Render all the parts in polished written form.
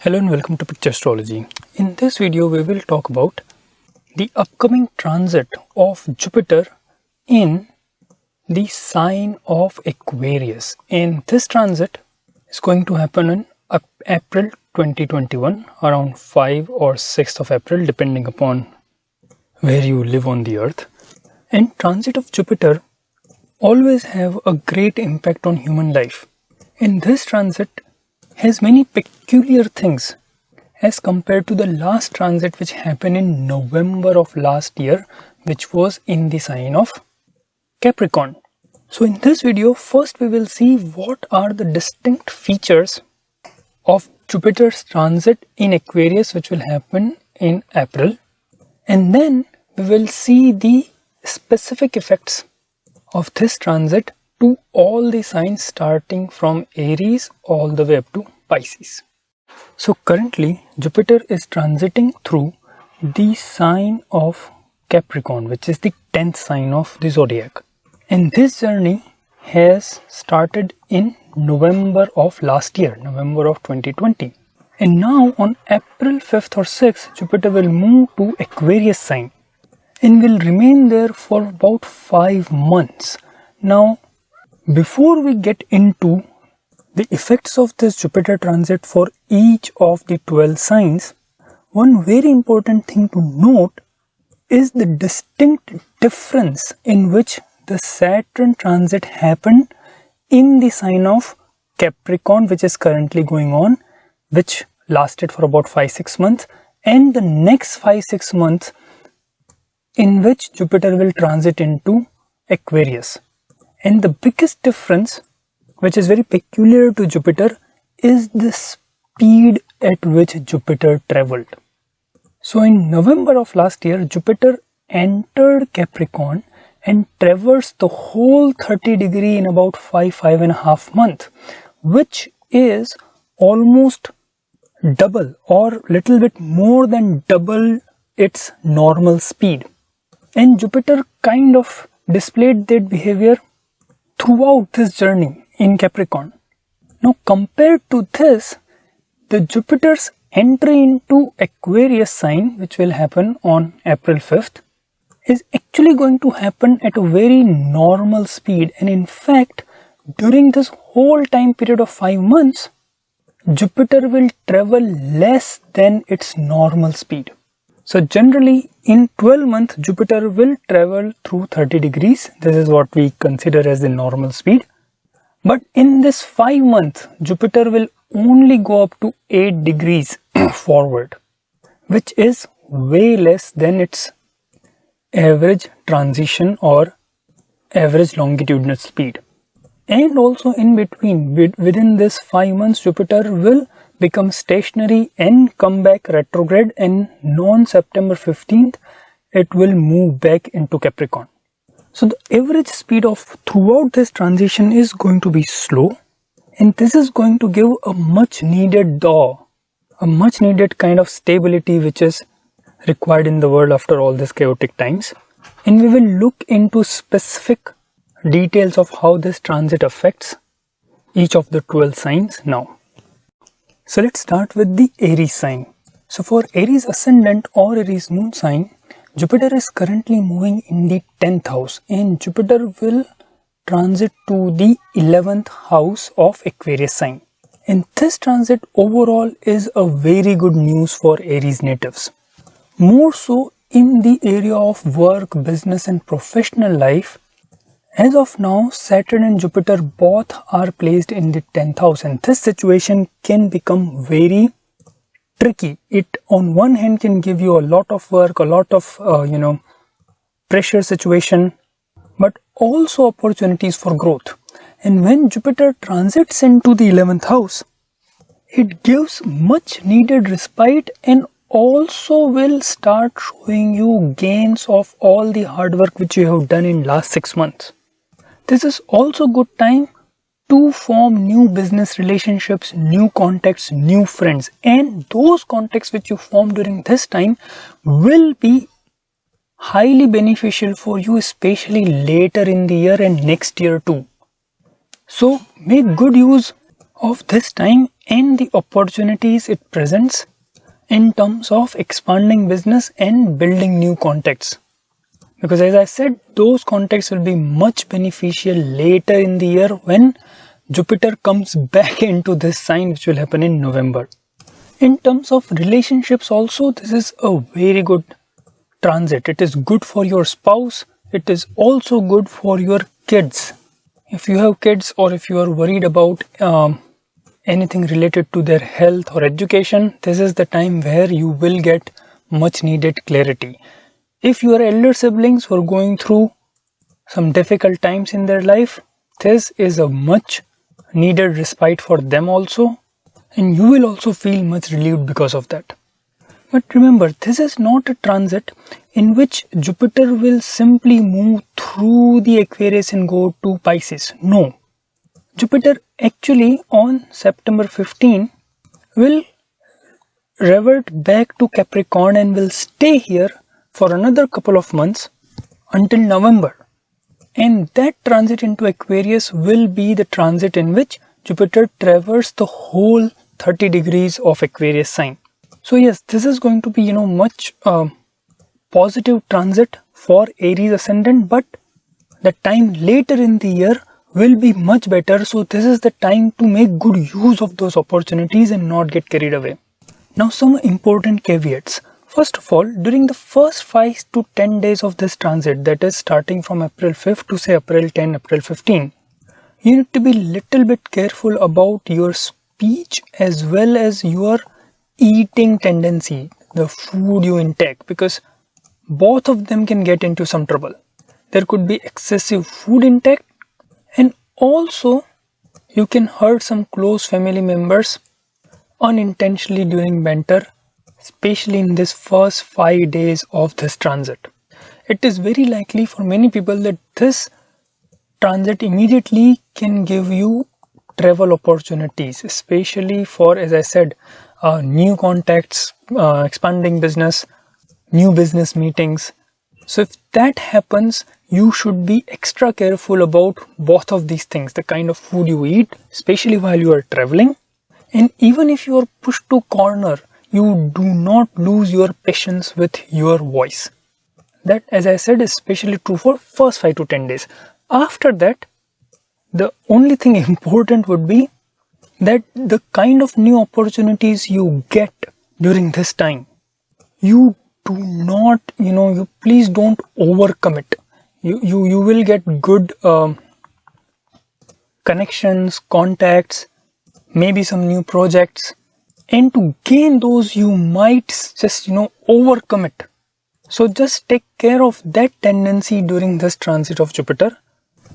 Hello and welcome to Picture Astrology. In this video we will talk about the upcoming transit of Jupiter in the sign of Aquarius. And this transit is going to happen in April 2021, around 5 or 6th of April depending upon where you live on the earth. And transit of Jupiter always have a great impact on human life. And this transit has many peculiar things as compared to the last transit which happened in November of last year, which was in the sign of Capricorn. So in this video, first we will see what are the distinct features of Jupiter's transit in Aquarius which will happen in April, and then we will see the specific effects of this transit to all the signs starting from Aries all the way up to Pisces. So currently Jupiter is transiting through the sign of Capricorn, which is the 10th sign of the zodiac. And this journey has started in November of last year, November of 2020. And now on April 5th or 6th, Jupiter will move to Aquarius sign and will remain there for about 5 months. Now, before we get into the effects of this Jupiter transit for each of the 12 signs, one very important thing to note is the distinct difference in which the Saturn transit happened in the sign of Capricorn, which is currently going on, which lasted for about 5-6 months, and the next 5-6 months in which Jupiter will transit into Aquarius. And the biggest difference, which is very peculiar to Jupiter, is the speed at which Jupiter traveled. So in November of last year, Jupiter entered Capricorn and traversed the whole 30 degree in about 5.5 months, which is almost double or little bit more than double its normal speed. And Jupiter kind of displayed that behavior throughout this journey in Capricorn. Now compared to this, the Jupiter's entry into Aquarius sign, which will happen on April 5th, is actually going to happen at a very normal speed. And in fact, during this whole time period of 5 months, Jupiter will travel less than its normal speed. So generally in 12 months, Jupiter will travel through 30 degrees. This is what we consider as the normal speed. But in this 5 months, Jupiter will only go up to 8 degrees forward, which is way less than its average transition or average longitudinal speed. And also in between, within this 5 months, Jupiter will become stationary and come back retrograde, and on September 15th, it will move back into Capricorn. So the average speed of throughout this transition is going to be slow, and this is going to give a much needed daw, a much needed kind of stability which is required in the world after all these chaotic times. And we will look into specific details of how this transit affects each of the 12 signs now. So let's start with the Aries sign. So for Aries ascendant or Aries moon sign, Jupiter is currently moving in the 10th house, and Jupiter will transit to the 11th house of Aquarius sign. And this transit overall is a very good news for Aries natives. More so in the area of work, business and professional life. As of now, Saturn and Jupiter both are placed in the 10th house, and this situation can become very tricky. It on one hand can give you a lot of work, a lot of pressure situation, but also opportunities for growth. And when Jupiter transits into the 11th house, it gives much needed respite and also will start showing you gains of all the hard work which you have done in last 6 months. This is also good time to form new business relationships, new contacts, new friends, and those contacts which you form during this time will be highly beneficial for you, especially later in the year and next year too. So make good use of this time and the opportunities it presents in terms of expanding business and building new contacts. Because as I said, those contacts will be much beneficial later in the year when Jupiter comes back into this sign, which will happen in November. In terms of relationships also, this is a very good transit. It is good for your spouse. It is also good for your kids. If you have kids or if you are worried about anything related to their health or education, this is the time where you will get much needed clarity. If your elder siblings were going through some difficult times in their life, this is a much needed respite for them also, and you will also feel much relieved because of that. But remember, this is not a transit in which Jupiter will simply move through the Aquarius and go to Pisces. No. Jupiter actually on September 15 will revert back to Capricorn and will stay here for another couple of months until November. And that transit into Aquarius will be the transit in which Jupiter traversed the whole 30 degrees of Aquarius sign. So yes, this is going to be, much positive transit for Aries ascendant, but the time later in the year will be much better. So this is the time to make good use of those opportunities and not get carried away. Now some important caveats. First of all, during the first 5 to 10 days of this transit, that is starting from April 5th to say April 10, April 15, you need to be little bit careful about your speech as well as your eating tendency, the food you intake, because both of them can get into some trouble. There could be excessive food intake, and also you can hurt some close family members unintentionally during banter, especially in this first 5 days of this transit. It is very likely for many people that this transit immediately can give you travel opportunities, especially for, as I said, new contacts, expanding business, new business meetings. So if that happens, you should be extra careful about both of these things, the kind of food you eat, especially while you are traveling. And even if you are pushed to corner, you do not lose your patience with your voice. That, as I said, is especially true for first 5 to 10 days. After that, the only thing important would be that the kind of new opportunities you get during this time, you do not, you please don't overcommit. You will get good connections, contacts, maybe some new projects. And to gain those, you might just, overcommit. So just take care of that tendency during this transit of Jupiter.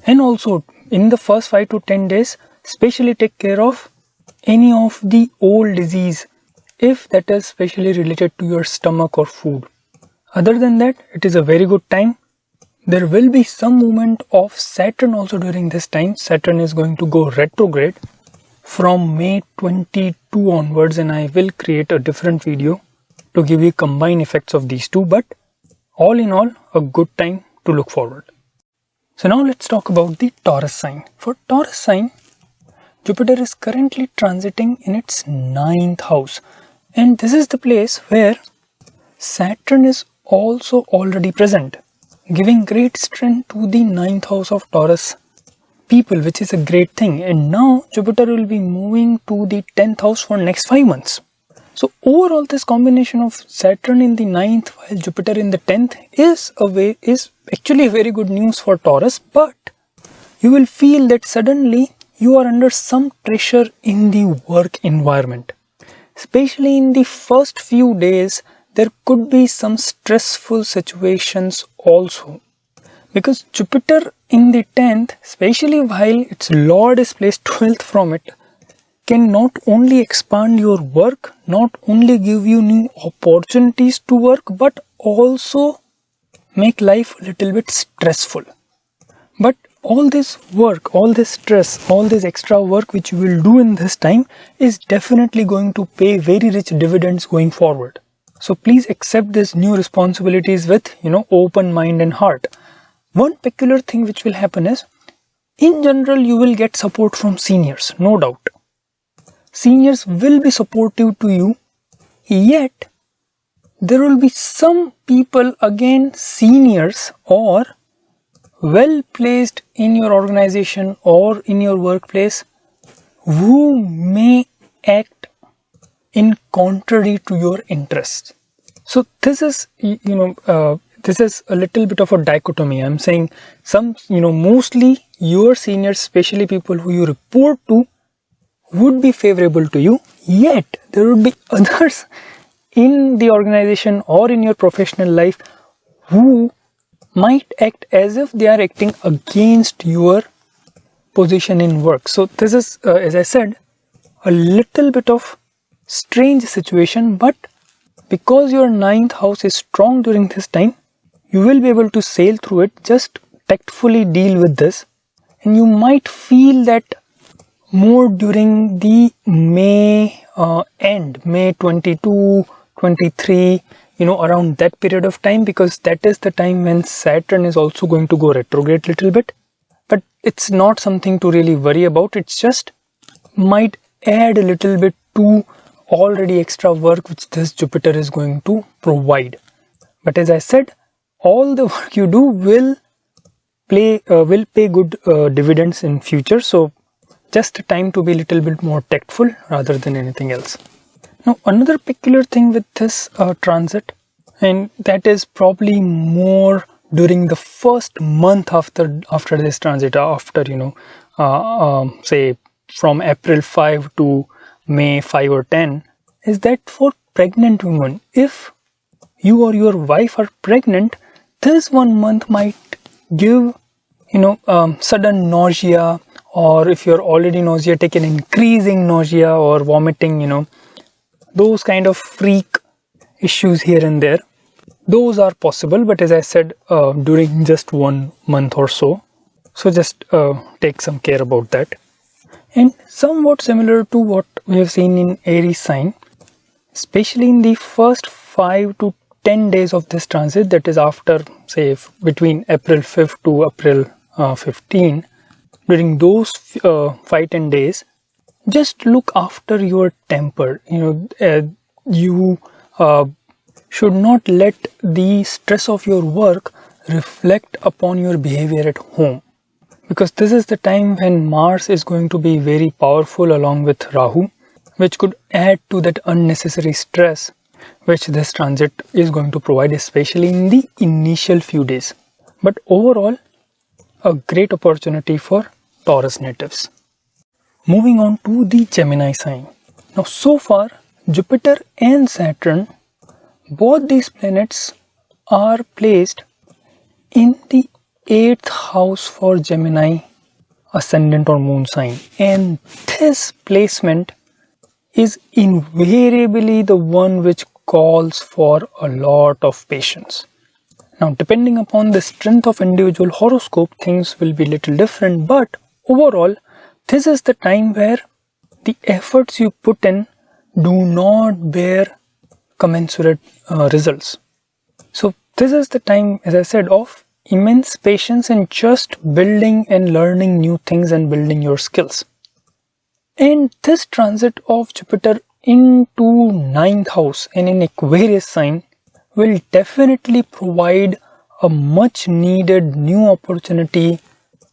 And also in the first 5 to 10 days, especially take care of any of the old disease, if that is especially related to your stomach or food. Other than that, it is a very good time. There will be some movement of Saturn also during this time. Saturn is going to go retrograde from May 22 onwards, and I will create a different video to give you combined effects of these two, but all in all, a good time to look forward. So now let's talk about the Taurus sign. For Taurus sign, Jupiter is currently transiting in its 9th house, and this is the place where Saturn is also already present, giving great strength to the 9th house of Taurus people, which is a great thing. And now Jupiter will be moving to the 10th house for next 5 months. So overall, this combination of Saturn in the 9th while Jupiter in the 10th is actually very good news for Taurus, but you will feel that suddenly you are under some pressure in the work environment. Especially in the first few days, there could be some stressful situations also. Because Jupiter in the 10th, especially while its Lord is placed 12th from it, can not only expand your work, not only give you new opportunities to work, but also make life a little bit stressful. But all this work, all this stress, all this extra work which you will do in this time is definitely going to pay very rich dividends going forward. So please accept these new responsibilities with, open mind and heart. One peculiar thing which will happen is, in general, you will get support from seniors, no doubt. seniors will be supportive to you, yet there will be some people, again seniors or well placed in your organization or in your workplace, who may act in contrary to your interests. So this is, this is a little bit of a dichotomy. I'm saying some, mostly your seniors, especially people who you report to, would be favorable to you, yet there would be others in the organization or in your professional life who might act as if they are acting against your position in work. So this is, as I said, a little bit of strange situation, but because your 9th house is strong during this time, you will be able to sail through it. Just tactfully deal with this, and you might feel that more during the May end, May 22, 23, around that period of time, because that is the time when Saturn is also going to go retrograde a little bit. But it's not something to really worry about. It's just might add a little bit to already extra work which this Jupiter is going to provide. But as I said, all the work you do will pay good dividends in future. So just a time to be a little bit more tactful rather than anything else. Now another peculiar thing with this transit, and that is probably more during the first month after this transit, after say from April 5 to May 5 or 10, is that for pregnant women, if you or your wife are pregnant, this 1 month might give sudden nausea, or if you're already nauseatic, an increasing nausea or vomiting, those kind of freak issues here and there. Those are possible, but as I said, during just 1 month or so. So just take some care about that. And somewhat similar to what we have seen in Aries sign, especially in the first 5 to 10 days of this transit, that is after, say, between April 5th to April 15, during those 5-10 days, just look after your temper. You should not let the stress of your work reflect upon your behavior at home, because this is the time when Mars is going to be very powerful along with Rahu, which could add to that unnecessary stress which this transit is going to provide, especially in the initial few days. But overall, a great opportunity for Taurus natives. Moving on to the Gemini sign. Now so far, Jupiter and Saturn, both these planets are placed in the 8th house for Gemini ascendant or moon sign, and this placement is invariably the one which calls for a lot of patience. Now depending upon the strength of individual horoscope, things will be little different, but overall this is the time where the efforts you put in do not bear commensurate results. So this is the time, as I said, of immense patience and just building and learning new things and building your skills. And this transit of Jupiter into 9th house and in Aquarius sign will definitely provide a much needed new opportunity,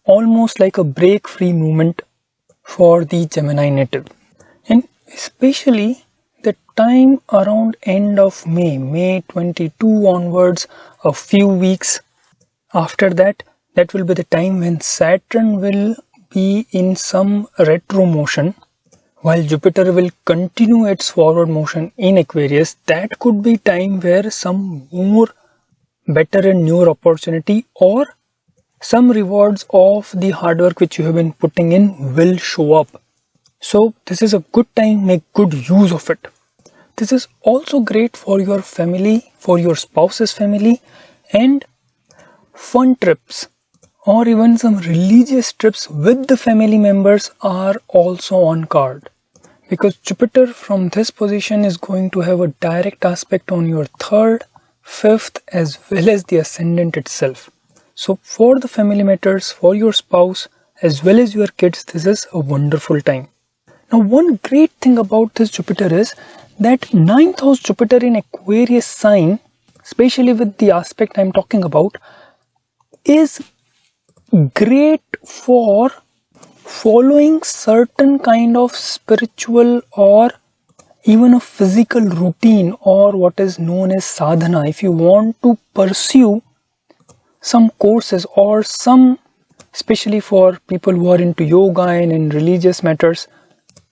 almost like a break-free movement for the Gemini native. And especially the time around end of May 22 onwards, a few weeks after that, that will be the time when Saturn will be in some retro motion, while Jupiter will continue its forward motion in Aquarius. That could be time where some more better and newer opportunity or some rewards of the hard work which you have been putting in will show up. So this is a good time, make good use of it. This is also great for your family, for your spouse's family, and fun trips or even some religious trips with the family members are also on card, because Jupiter from this position is going to have a direct aspect on your 3rd, 5th as well as the ascendant itself. So for the family matters, for your spouse as well as your kids, this is a wonderful time. Now, one great thing about this Jupiter is that ninth house Jupiter in Aquarius sign, especially with the aspect I'm talking about, is great for following certain kind of spiritual or even a physical routine, or what is known as sadhana. If you want to pursue some courses or some, especially for people who are into yoga and in religious matters,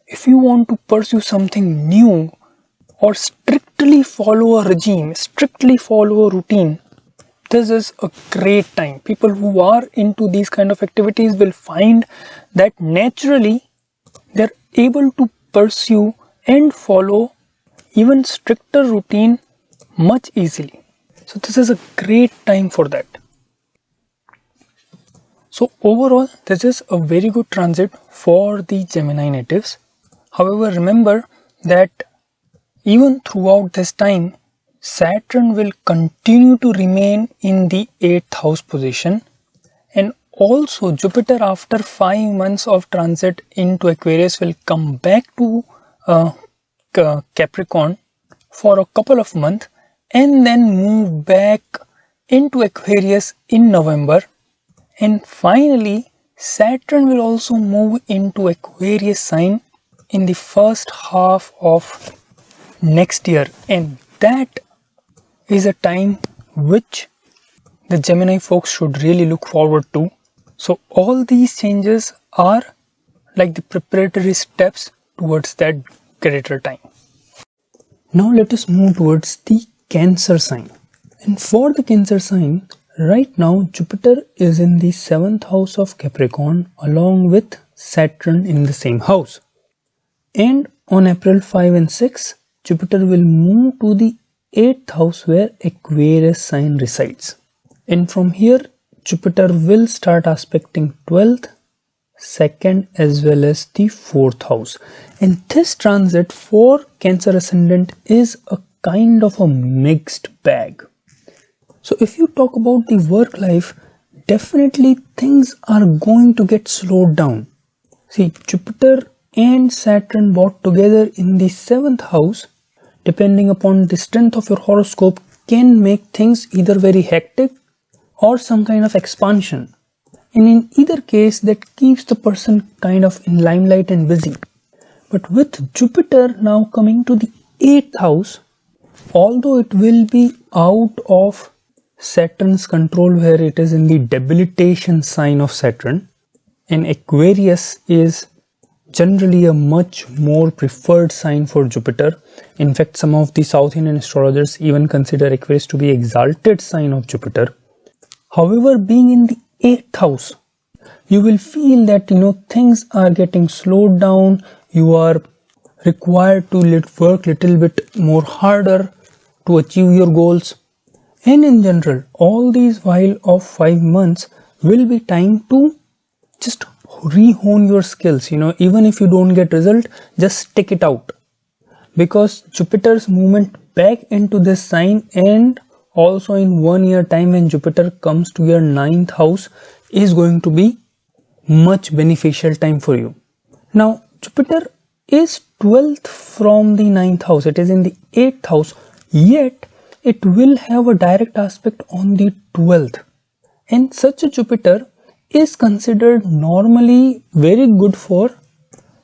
if you want to pursue something new or strictly follow a regime, strictly follow a routine, this is a great time. People who are into these kind of activities will find that naturally they're able to pursue and follow even stricter routine much easily. So this is a great time for that. So overall, this is a very good transit for the Gemini natives. However, remember that even throughout this time, Saturn will continue to remain in the 8th house position, and also Jupiter, after 5 months of transit into Aquarius, will come back to Capricorn for a couple of months and then move back into Aquarius in November. And finally, Saturn will also move into Aquarius sign in the first half of next year, and that is a time which the Gemini folks should really look forward to. So all these changes are like the preparatory steps towards that greater time. Now let us move towards the Cancer sign. And for the Cancer sign, right now Jupiter is in the 7th house of Capricorn along with Saturn in the same house. And on April 5 and 6, Jupiter will move to the 8th house where Aquarius sign resides. And from here, Jupiter will start aspecting 12th, 2nd as well as the 4th house. And this transit for Cancer ascendant is a kind of a mixed bag. So if you talk about the work life, definitely things are going to get slowed down. See, Jupiter and Saturn brought together in the 7th house, depending upon the strength of your horoscope, can make things either very hectic or some kind of expansion. And in either case, that keeps the person kind of in limelight and busy. But with Jupiter now coming to the 8th house, although it will be out of Saturn's control where it is in the debilitation sign of Saturn, and Aquarius is generally a much more preferred sign for Jupiter. In fact, some of the South Indian astrologers even consider Aquarius to be exalted sign of Jupiter. However, being in the 8th house, you will feel that things are getting slowed down. You are required to work little bit more harder to achieve your goals. And in general, all these while of 5 months will be time to just re-hone your skills. Even if you don't get result, just stick it out, because Jupiter's movement back into this sign, and also in 1 year time when Jupiter comes to your 9th house, is going to be much beneficial time for you. Now Jupiter is 12th from the 9th house, it is in the 8th house, yet it will have a direct aspect on the 12th, and such a Jupiter is considered normally very good for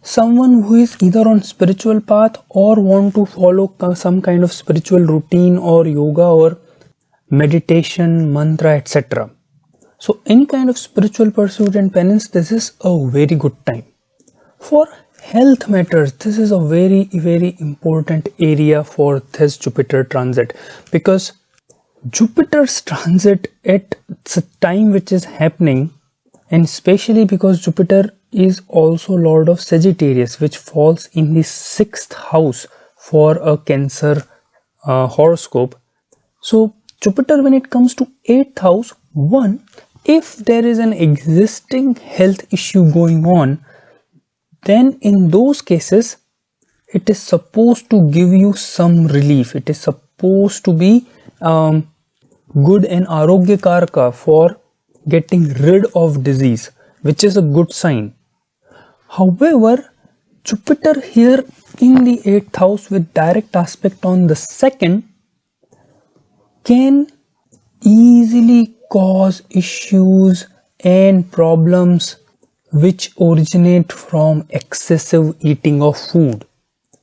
someone who is either on spiritual path or want to follow some kind of spiritual routine or yoga or meditation, mantra, etc. So any kind of spiritual pursuit and penance, this is a very good time. For health matters, this is a very important area for this Jupiter transit, because Jupiter's transit at the time which is happening, and especially because Jupiter is also Lord of Sagittarius, which falls in the 6th house for a Cancer horoscope. So Jupiter, when it comes to 8th house, if there is an existing health issue going on, then in those cases it is supposed to give you some relief. It is supposed to be good and arogya karaka for getting rid of disease, which is a good sign. However, Jupiter here in the 8th house with direct aspect on the 2nd can easily cause issues and problems which originate from excessive eating of food,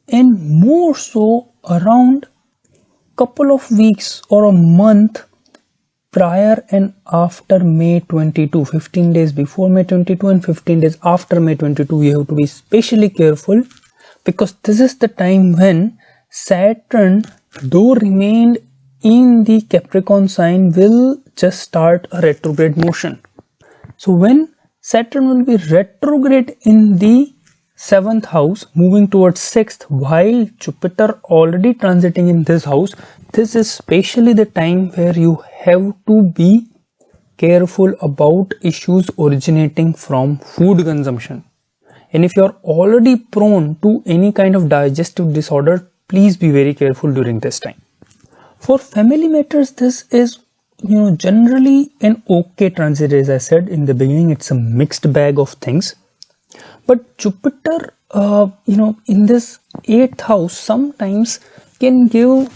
and more so around couple of weeks or a month prior and after May 22. 15 days before May 22 and 15 days after May 22, you have to be especially careful, because this is the time when Saturn, though remained in the Capricorn sign, will just start a retrograde motion. So when Saturn will be retrograde in the 7th house, moving towards 6th, while Jupiter already transiting in this house, this is especially the time where you have to be careful about issues originating from food consumption. And if you are already prone to any kind of digestive disorder, please be very careful during this time. For family matters, this is generally an okay transit. As I said in the beginning, it's a mixed bag of things. But Jupiter, in this 8th house sometimes can give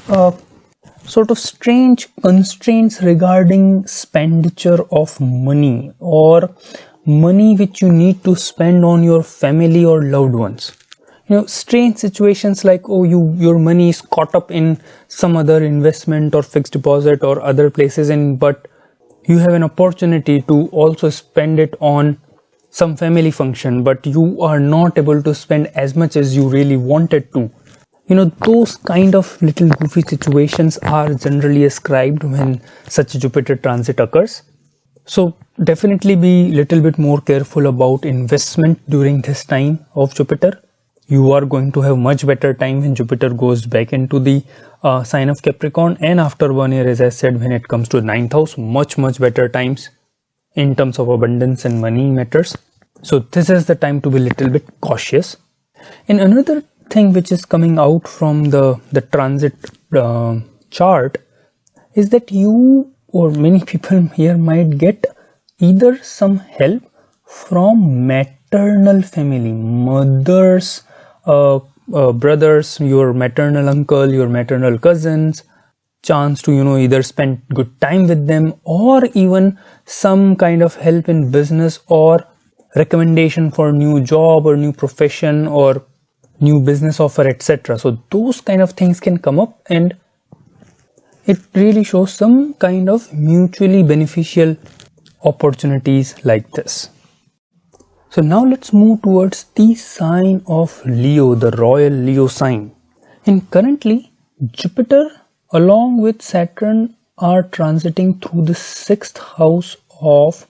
sort of strange constraints regarding expenditure of money, or money which you need to spend on your family or loved ones. Strange situations like, your money is caught up in some other investment or fixed deposit or other places, but you have an opportunity to also spend it on some family function, but you are not able to spend as much as you really wanted to. Those kind of little goofy situations are generally ascribed when such Jupiter transit occurs. So definitely be little bit more careful about investment during this time of Jupiter. You are going to have much better time when Jupiter goes back into the sign of Capricorn, and after 1 year, as I said, when it comes to 9th house, much better times in terms of abundance and money matters. So this is the time to be little bit cautious. And another thing which is coming out from the transit chart is that you or many people here might get either some help from maternal family, mothers, brothers, your maternal uncle, your maternal cousins, chance to either spend good time with them, or even some kind of help in business or recommendation for new job or new profession or new business offer, etc. So those kind of things can come up, and it really shows some kind of mutually beneficial opportunities like this. So now let's move towards the sign of Leo, the royal Leo sign. And currently Jupiter along with Saturn are transiting through the 6th house of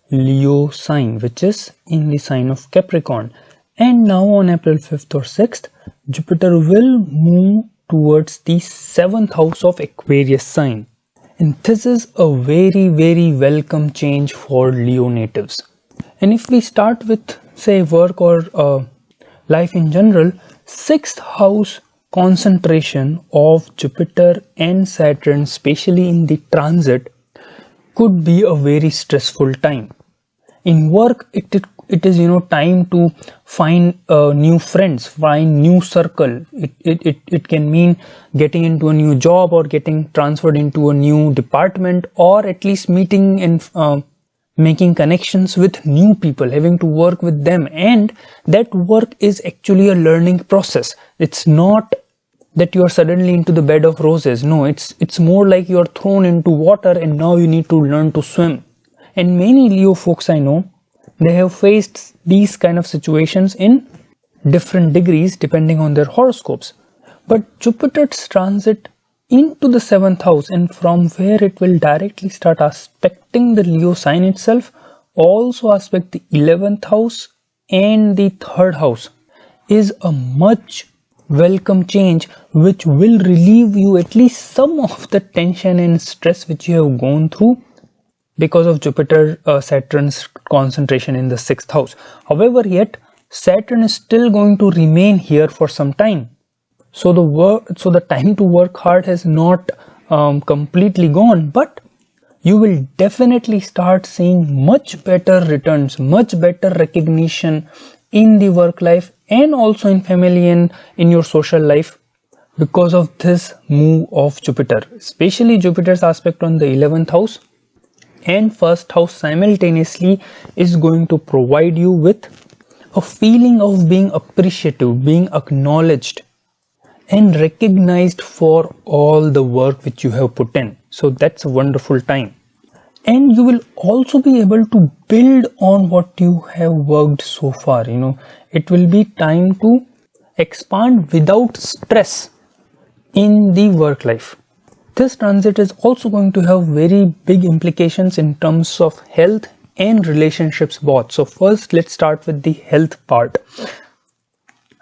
Leo sign, which is in the sign of Capricorn. And now on April 5th or 6th, Jupiter will move towards the 7th house of Aquarius sign. And this is a very welcome change for Leo natives. And if we start with, say, work or life in general, 6th house concentration of Jupiter and Saturn, especially in the transit, could be a very stressful time. In work, it is time to find new friends, find new circle. It can mean getting into a new job or getting transferred into a new department, or at least meeting and making connections with new people, having to work with them. And that work is actually a learning process. It's not that you are suddenly into the bed of roses. No, it's more like you are thrown into water and now you need to learn to swim. And many Leo folks I know, they have faced these kind of situations in different degrees depending on their horoscopes. But Jupiter's transit into the 7th house, and from where it will directly start aspecting the Leo sign itself, also aspect the 11th house and the 3rd house, is a much welcome change which will relieve you at least some of the tension and stress which you have gone through because of Jupiter Saturn's concentration in the 6th house. However, yet Saturn is still going to remain here for some time. So the time to work hard has not completely gone, but you will definitely start seeing much better returns, much better recognition in the work life and also in family and in your social life because of this move of Jupiter, especially Jupiter's aspect on the 11th house and first house simultaneously is going to provide you with a feeling of being appreciative, being acknowledged and recognized for all the work which you have put in. So that's a wonderful time. And you will also be able to build on what you have worked so far. It will be time to expand without stress in the work life. This transit is also going to have very big implications in terms of health and relationships both. So first, let's start with the health part.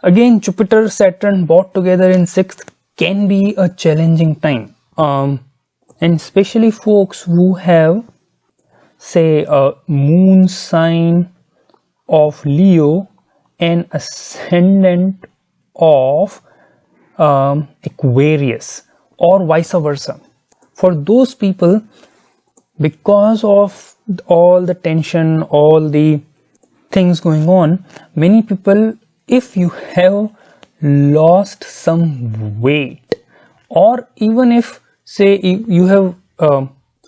Again, Jupiter, Saturn both together in 6th can be a challenging time. And especially folks who have, say, a moon sign of Leo and ascendant of Aquarius or vice versa. For those people, because of all the tension, all the things going on, many people, if you have lost some weight, or even if, say, you have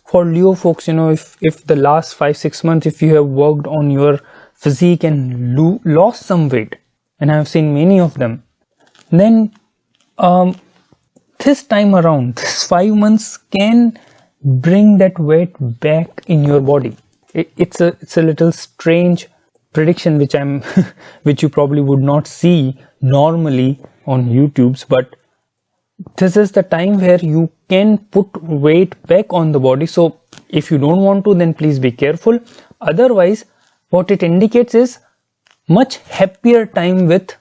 for Leo folks, if the last 5-6 months, if you have worked on your physique and lost some weight, and I have seen many of them, then this time around, this 5 months can bring that weight back in your body. It's a little strange prediction which you probably would not see normally on YouTube's, but this is the time where you can put weight back on the body. So if you don't want to, then please be careful. Otherwise, what it indicates is much happier time with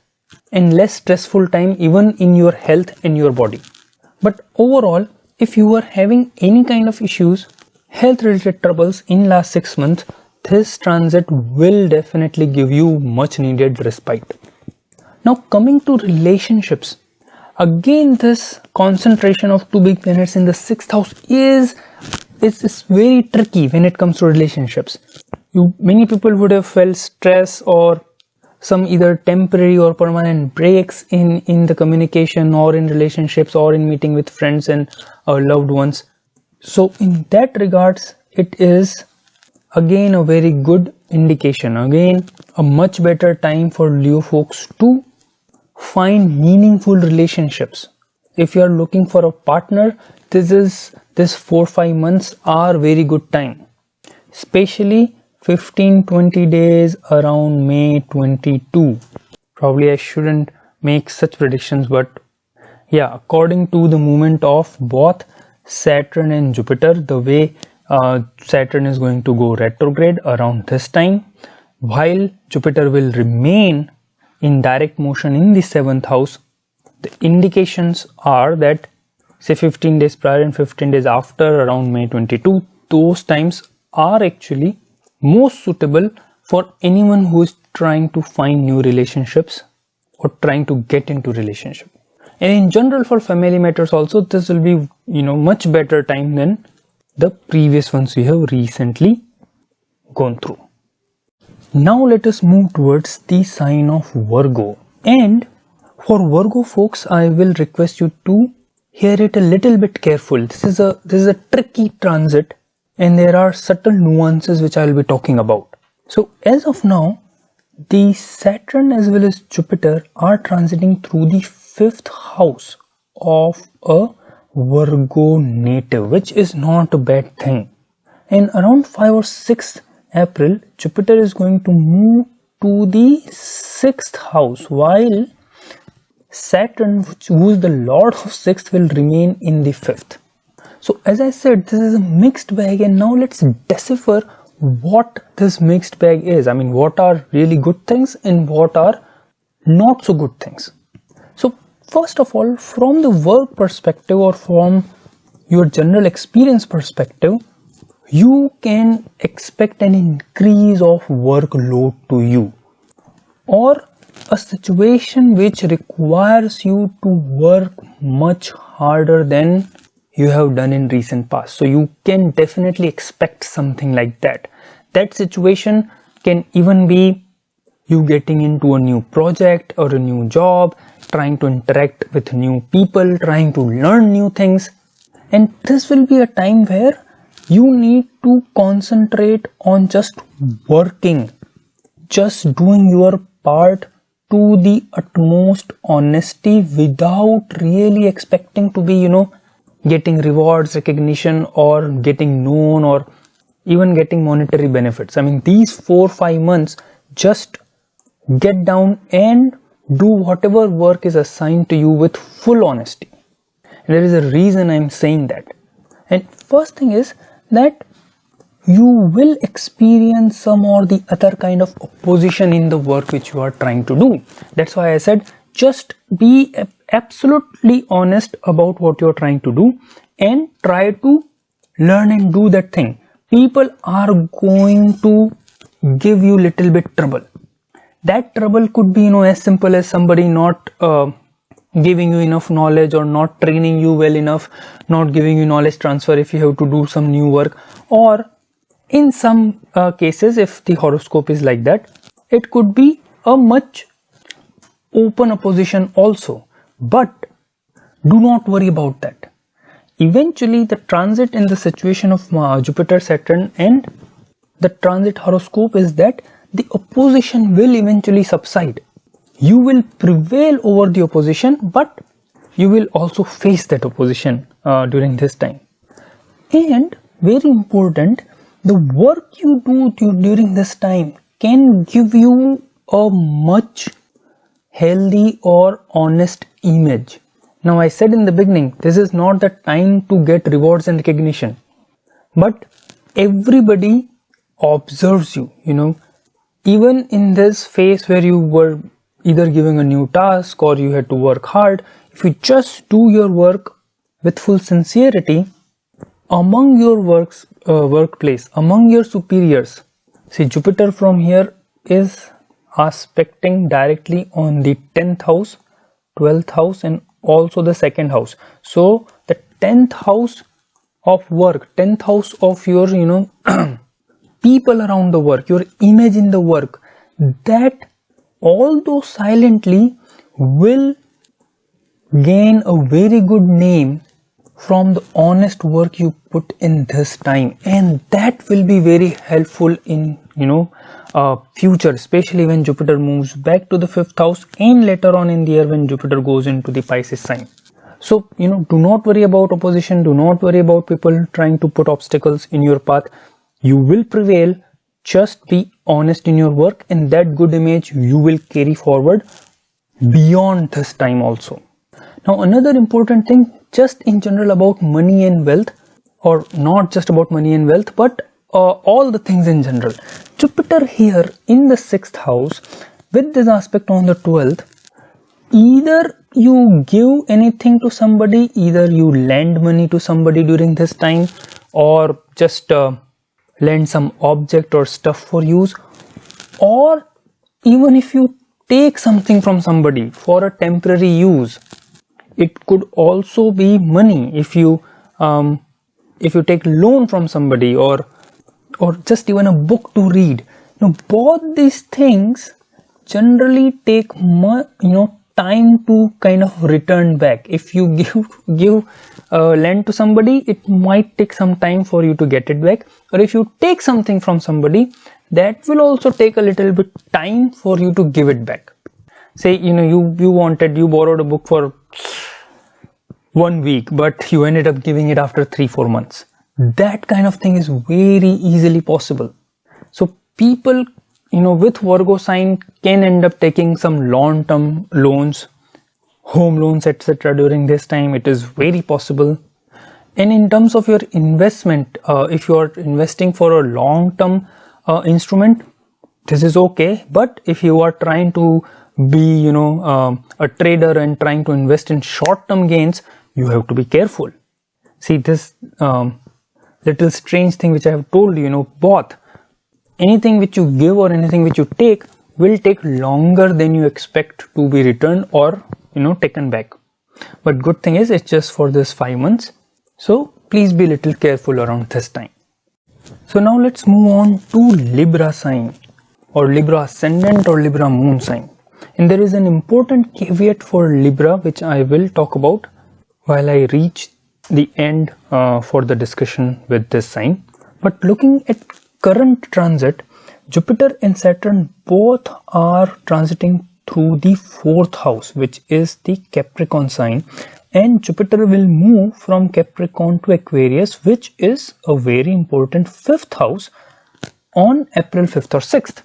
and less stressful time even in your health and your body. But overall, if you are having any kind of issues, health related troubles in last 6 months, this transit will definitely give you much needed respite. Now coming to relationships, again this concentration of two big planets in the 6th house is very tricky when it comes to relationships. Many people would have felt stress or some either temporary or permanent breaks in the communication or in relationships or in meeting with friends and loved ones. So in that regards, it is again a very good indication. Again, a much better time for Leo folks to find meaningful relationships. If you are looking for a partner, this 4-5 months are very good time, especially 15-20 days around May 22. Probably I shouldn't make such predictions, but yeah, according to the movement of both Saturn and Jupiter, the way Saturn is going to go retrograde around this time, while Jupiter will remain in direct motion in the 7th house, the indications are that, say, 15 days prior and 15 days after around May 22, those times are actually most suitable for anyone who is trying to find new relationships or trying to get into relationship. And in general, for family matters also, this will be much better time than the previous ones we have recently gone through. Now let us move towards the sign of Virgo. And for Virgo folks, I will request you to hear it a little bit careful. This is a tricky transit, and there are subtle nuances which I will be talking about. So as of now, the Saturn as well as Jupiter are transiting through the 5th house of a Virgo native, which is not a bad thing. And around 5 or 6th April, Jupiter is going to move to the 6th house, while Saturn, who is the Lord of 6th, will remain in the 5th. So as I said, this is a mixed bag, and now let's decipher what this mixed bag is. I mean, what are really good things and what are not so good things. So first of all, from the work perspective or from your general experience perspective, you can expect an increase of workload to you, or a situation which requires you to work much harder than you have done in recent past. So you can definitely expect something like that. That situation can even be you getting into a new project or a new job, trying to interact with new people, trying to learn new things. And this will be a time where you need to concentrate on just working, just doing your part to the utmost honesty without really expecting to be, getting rewards, recognition, or getting known, or even getting monetary benefits. I mean, these 4-5 months, just get down and do whatever work is assigned to you with full honesty. And there is a reason I'm saying that. And first thing is that you will experience some or the other kind of opposition in the work which you are trying to do. That's why I said just be absolutely honest about what you're trying to do and try to learn and do that thing. People are going to give you little bit trouble. That trouble could be, as simple as somebody not giving you enough knowledge, or not training you well enough, not giving you knowledge transfer if you have to do some new work, or in some cases, if the horoscope is like that, it could be a much open opposition also. But do not worry about that. Eventually, the transit in the situation of Jupiter, Saturn, and the transit horoscope is that the opposition will eventually subside. You will prevail over the opposition, but you will also face that opposition during this time. And very important, the work you do during this time can give you a much healthy or honest image. Now, I said in the beginning, this is not the time to get rewards and recognition, but everybody observes you, even in this phase where you were either giving a new task or you had to work hard. If you just do your work with full sincerity, among your workplace, among your superiors, see, Jupiter from here is aspecting directly on the 10th house, 12th house, and also the 2nd house. So the 10th house of work, 10th house of your people around the work, your image in the work, that although silently will gain a very good name from the honest work you put in this time, and that will be very helpful in future, especially when Jupiter moves back to the 5th house and later on in the year when Jupiter goes into the Pisces sign. So do not worry about opposition, do not worry about people trying to put obstacles in your path. You will prevail. Just be honest in your work, and that good image you will carry forward beyond this time also. Now, another important thing, just in general about money and wealth, or not just about money and wealth, but all the things in general. Jupiter here in the 6th house with this aspect on the 12th, either you give anything to somebody, either you lend money to somebody during this time, or just lend some object or stuff for use, or even if you take something from somebody for a temporary use. It could also be money if you take loan from somebody, or just even a book to read. Both these things generally take time to kind of return back. If you give lend to somebody, it might take some time for you to get it back, or if you take something from somebody, that will also take a little bit time for you to give it back. Say you borrowed a book for 1 week, but you ended up giving it after 3-4 months. That kind of thing is very easily possible. So people with Virgo sign can end up taking some long-term loans, home loans, etc. during this time. It is very possible. And in terms of your investment, if you are investing for a long-term instrument, this is okay. But if you are trying to be a trader and trying to invest in short-term gains, you have to be careful. See, this little strange thing which I have told you, both anything which you give or anything which you take will take longer than you expect to be returned or taken back. But good thing is it's just for this 5 months, so please be little careful around this time. So now let's move on to Libra sign. or Libra ascendant or Libra moon sign. And there is an important caveat for Libra which I will talk about while I reach the end for the discussion with this sign. But looking at current transit, Jupiter and Saturn both are transiting through the 4th house, which is the Capricorn sign, and Jupiter will move from Capricorn to Aquarius, which is a very important 5th house, on April 5th or 6th.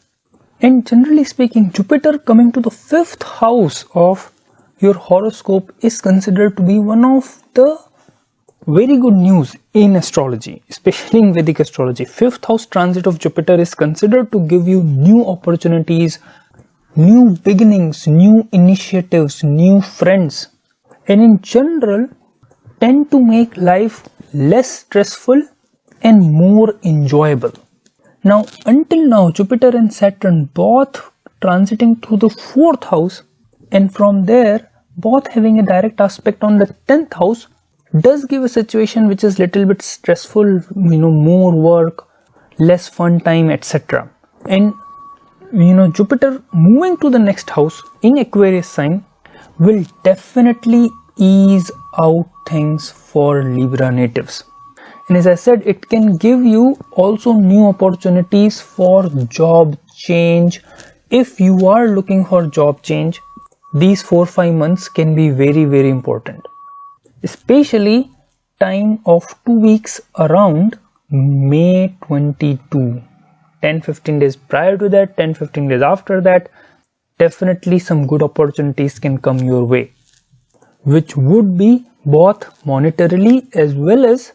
And generally speaking, Jupiter coming to the 5th house of your horoscope is considered to be one of the very good news in astrology, especially in Vedic astrology. 5th house transit of Jupiter is considered to give you new opportunities, new beginnings, new initiatives, new friends, and in general tend to make life less stressful and more enjoyable. Now, until now, Jupiter and Saturn both transiting through the 4th house, and from there both having a direct aspect on the 10th house, does give a situation which is little bit stressful, more work, less fun time, etc. And Jupiter moving to the next house in Aquarius sign will definitely ease out things for Libra natives. And as I said, it can give you also new opportunities for job change. If you are looking for job change, these 4-5 months can be very, very important. Especially time of 2 weeks around May 22. 10-15 days prior to that, 10-15 days after that, definitely some good opportunities can come your way, which would be both monetarily as well as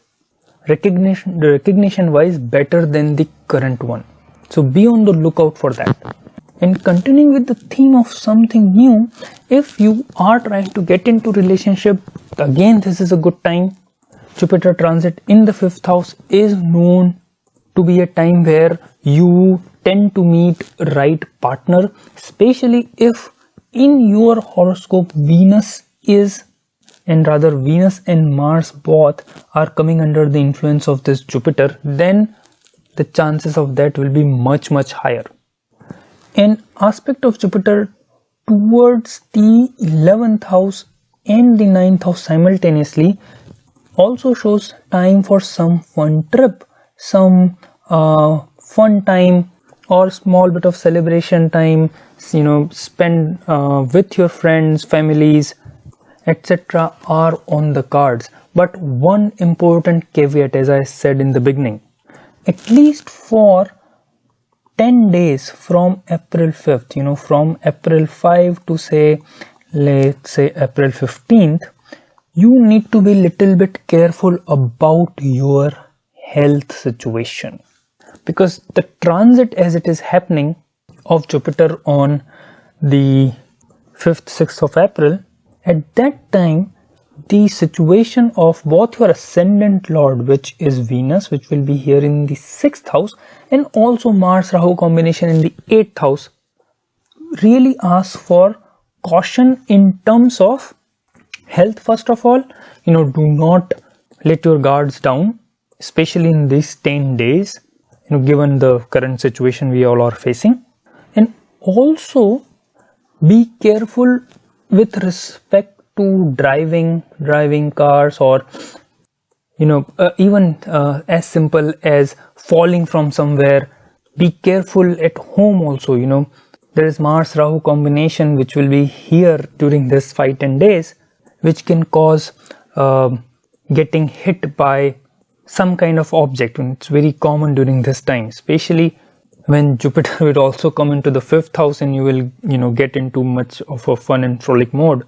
recognition wise better than the current one. So be on the lookout for that. And continuing with the theme of something new, if you are trying to get into relationship, again this is a good time. Jupiter transit in the 5th house is known to be a time where you tend to meet right partner, especially if in your horoscope Venus and Mars both are coming under the influence of this Jupiter, then the chances of that will be much higher. An aspect of Jupiter towards the 11th house and the 9th house simultaneously also shows time for some fun trip, some fun time or small bit of celebration time, spend with your friends, families, etc. are on the cards. But one important caveat, as I said in the beginning, at least for 10 days from April 5th, from April 5 to let's say April 15th, you need to be little bit careful about your health situation, because the transit as it is happening of Jupiter on the 5th, 6th of April, at that time the situation of both your ascendant lord, which is Venus, which will be here in the 6th house, and also Mars Rahu combination in the 8th house, really asks for caution in terms of health. First of all, do not let your guards down, especially in these 10 days, given the current situation we all are facing. And also be careful with respect to driving cars, or even as simple as falling from somewhere. Be careful at home also. There is Mars Rahu combination which will be here during this 5-10 days, which can cause getting hit by some kind of object. And it's very common during this time, especially when Jupiter will also come into the 5th house, and you will get into much of a fun and frolic mode.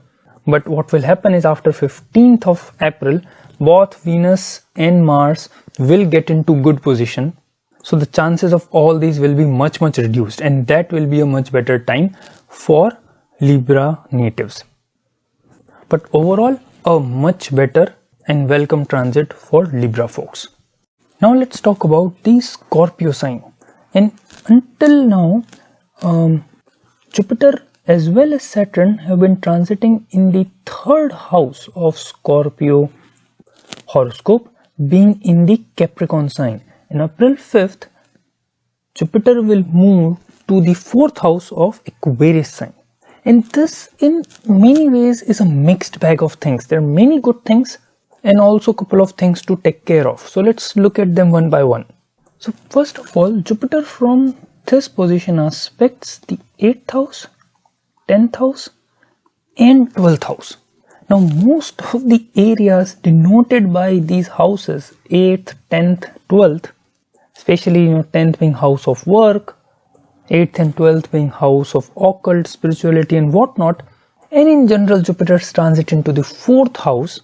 But what will happen is after 15th of April, both Venus and Mars will get into good position, so the chances of all these will be much reduced, and that will be a much better time for Libra natives. But overall, a much better and welcome transit for Libra folks. Now let's talk about the Scorpio sign. And until now, Jupiter as well as Saturn have been transiting in the 3rd house of Scorpio horoscope, being in the Capricorn sign. On April 5th, Jupiter will move to into the 4th house of Aquarius sign. And this in many ways is a mixed bag of things. There are many good things and also a couple of things to take care of. So let's look at them one by one. So first of all, Jupiter from this position aspects the 8th house, 10th house and 12th house. Now most of the areas denoted by these houses, 8th, 10th, 12th, especially 10th being house of work, 8th and 12th being house of occult, spirituality and whatnot, and in general Jupiter's transit into the 4th house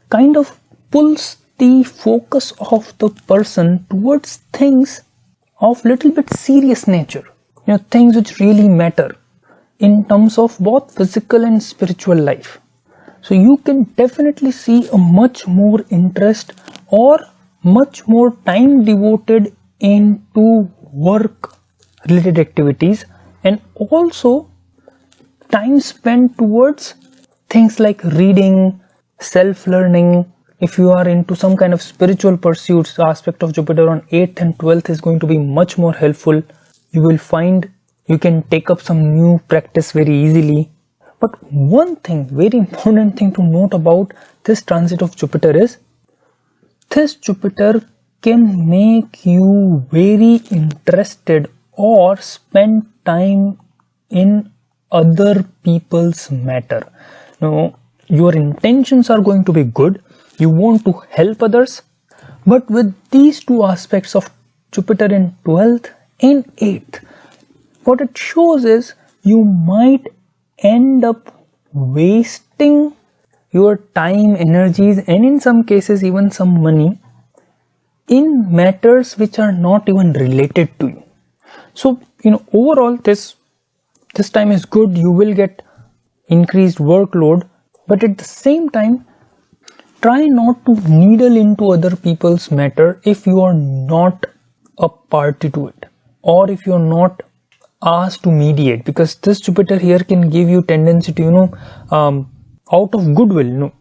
kind of pulls the focus of the person towards things of little bit serious nature, things which really matter in terms of both physical and spiritual life. So you can definitely see a much more interest or much more time devoted into work related activities and also time spent towards things like reading, self-learning. If you are into some kind of spiritual pursuits, the aspect of Jupiter on 8th and 12th is going to be much more helpful. You will find you can take up some new practice very easily. But one thing, very important thing to note about this transit of Jupiter is this Jupiter can make you very interested or spend time in other people's matter. Now, your intentions are going to be good. You want to help others. But with these two aspects of Jupiter in 12th and 8th, what it shows is you might end up wasting your time, energies, and in some cases even some money in matters which are not even related to you. So overall this time is good. You will get increased workload, but at the same time try not to needle into other people's matter if you are not a party to it, or if you are not asked to mediate, because this Jupiter here can give you tendency to out of goodwill,